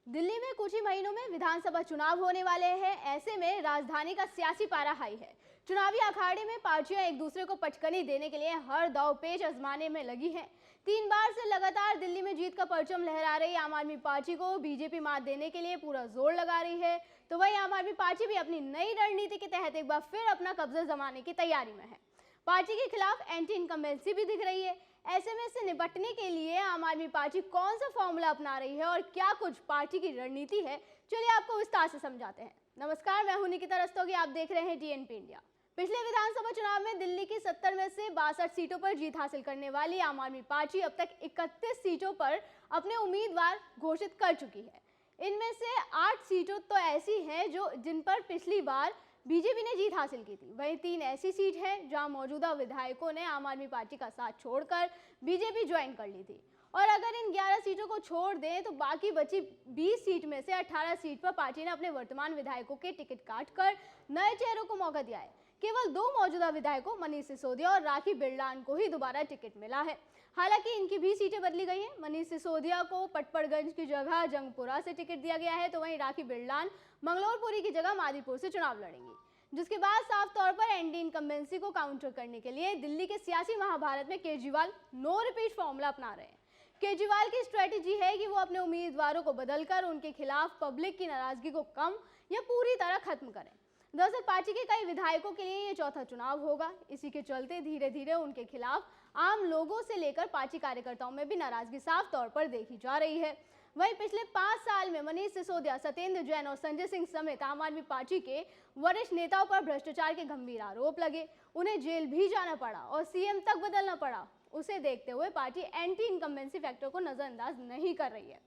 दिल्ली में कुछ ही महीनों में विधानसभा चुनाव होने वाले हैं। ऐसे में राजधानी का सियासी पारा हाई है। चुनावी अखाड़े में पार्टियां एक दूसरे को पटकनी देने के लिए हर दांव पेच आजमाने में लगी हैं। 3 बार से लगातार दिल्ली में जीत का परचम लहरा रही आम आदमी पार्टी को बीजेपी मात देने के लिए पूरा जोर लगा रही है, तो वहीं आम आदमी पार्टी भी अपनी नई रणनीति के तहत एक बार फिर अपना कब्जा जमाने की तैयारी में है। पार्टी के खिलाफ एंटी इनकम्बेंसी भी दिख रही है। ऐसे में से निपटने के लिए आम आदमी पार्टी कौन सा फॉर्मूला अपना रही है और क्या कुछ पार्टी की रणनीति है, चलिए आपको विस्तार से समझाते हैं। नमस्कार, मैं हूं निकिता रस्तोगी, आप देख रहे हैं टीएनपी इंडिया। पिछले विधानसभा चुनाव में दिल्ली की 70 में से 62 सीटों पर जीत हासिल करने वाली आम आदमी पार्टी अब तक 31 सीटों पर अपने उम्मीदवार घोषित कर चुकी है। इनमें से 8 सीटों तो ऐसी हैं जिन पर पिछली बार बीजेपी ने जीत हासिल की थी। वहीं 3 ऐसी सीट हैं जहां मौजूदा विधायकों ने आम आदमी पार्टी का साथ छोड़कर बीजेपी ज्वाइन कर ली थी। और अगर इन 11 सीटों को छोड़ दें तो बाकी बची 20 सीट में से 18 सीट पर पार्टी ने अपने वर्तमान विधायकों के टिकट काटकर नए चेहरों को मौका दिया है। केवल 2 मौजूदा विधायकों मनीष सिसोदिया और राखी बिरलान को ही दोबारा टिकट मिला है। हालांकि इनकी भी सीटें बदली गई हैं। मनीष सिसोदिया को पटपड़गंज की जगह जंगपुरा से टिकट दिया गया है, तो वहीं राखी बिरलान मंगलौरपुरी की जगह मादीपुर से चुनाव लड़ेंगी, जिसके बाद साफ तौर पर एंटी इनकम्बेंसी को काउंटर करने के लिए दिल्ली के सियासी महाभारत में केजरीवाल नो रिपीट फॉर्मूला अपना रहे हैं। केजरीवाल की स्ट्रेटेजी है कि वो अपने उम्मीदवारों को बदलकर उनके खिलाफ पब्लिक की नाराजगी को कम या पूरी तरह खत्म करें। दरअसल पार्टी के कई विधायकों के लिए ये चौथा चुनाव होगा। इसी के चलते धीरे धीरे उनके खिलाफ आम लोगों से लेकर पार्टी कार्यकर्ताओं में भी नाराजगी साफ तौर पर देखी जा रही है। वहीं पिछले 5 साल में मनीष सिसोदिया, सत्येंद्र जैन और संजय सिंह समेत आम आदमी पार्टी के वरिष्ठ नेताओं पर भ्रष्टाचार के गंभीर आरोप लगे। उन्हें जेल भी जाना पड़ा और सीएम तक बदलना पड़ा। उसे देखते हुए पार्टी एंटी इनकम्बेंसी फैक्टर को नजरअंदाज नहीं कर रही है।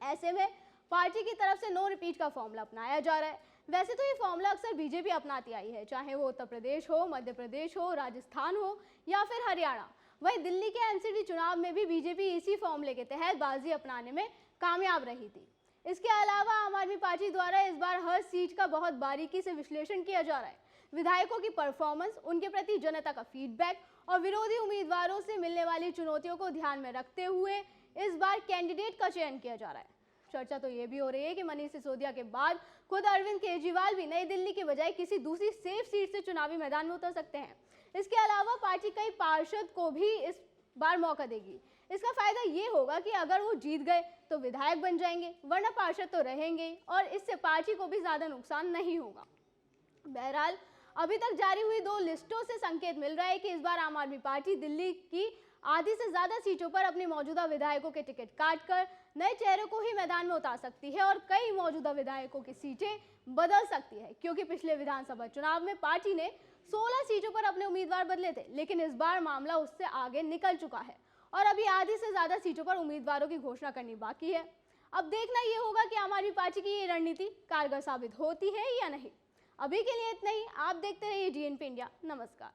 ऐसे में पार्टी की तरफ से नो रिपीट का फॉर्मूला अपनाया जा रहा है। वैसे तो ये फॉर्मूला अक्सर बीजेपी अपनाती आई है, चाहे वो उत्तर प्रदेश हो, मध्य प्रदेश हो, राजस्थान हो या फिर हरियाणा। वहीं दिल्ली के एमसीडी चुनाव में भी बीजेपी इसी फॉर्मूले के तहत बाजी अपनाने में कामयाब रही थी। इसके अलावा आम आदमी पार्टी द्वारा इस बार हर सीट का बहुत बारीकी से विश्लेषण किया जा रहा है। विधायकों की परफॉर्मेंस, उनके प्रति जनता का फीडबैक और विरोधी उम्मीदवारों से मिलने वाली चुनौतियों को ध्यान में रखते हुए इस बार कैंडिडेट का चयन किया जा रहा है। चर्चा तो ये भी हो रही है कि मनीष सिसोदिया के बाद खुद अरविंद केजरीवाल भी नई दिल्ली के बजाय किसी दूसरी सेफ सीट से चुनावी मैदान में उतर सकते हैं। इसके अलावा पार्टी कई पार्षद को भी इस बार मौका देगी। इसका फायदा ये होगा कि अगर वो जीत गए तो विधायक बन जाएंगे, वरना पार्षद तो रहेंगे और इससे पार्टी को भी ज्यादा नुकसान नहीं होगा। बहरहाल अभी तक जारी हुई 2 लिस्टों से संकेत मिल रहा है कि इस बार आम आदमी पार्टी दिल्ली की आधी से ज्यादा सीटों पर अपने मौजूदा विधायकों के टिकट काटकर नए चेहरों को ही मैदान में उतार सकती है और कई मौजूदा विधायकों की सीटें बदल सकती है, क्योंकि पिछले विधानसभा चुनाव में पार्टी ने 16 सीटों पर अपने उम्मीदवार बदले थे, लेकिन इस बार मामला उससे आगे निकल चुका है और अभी आधी से ज्यादा सीटों पर उम्मीदवारों की घोषणा करनी बाकी है। अब देखना यह होगा कि आम आदमी पार्टी की ये रणनीति कारगर साबित होती है या नहीं। अभी के लिए इतना ही। आप देखते रहिए डीएनपी इंडिया। नमस्कार।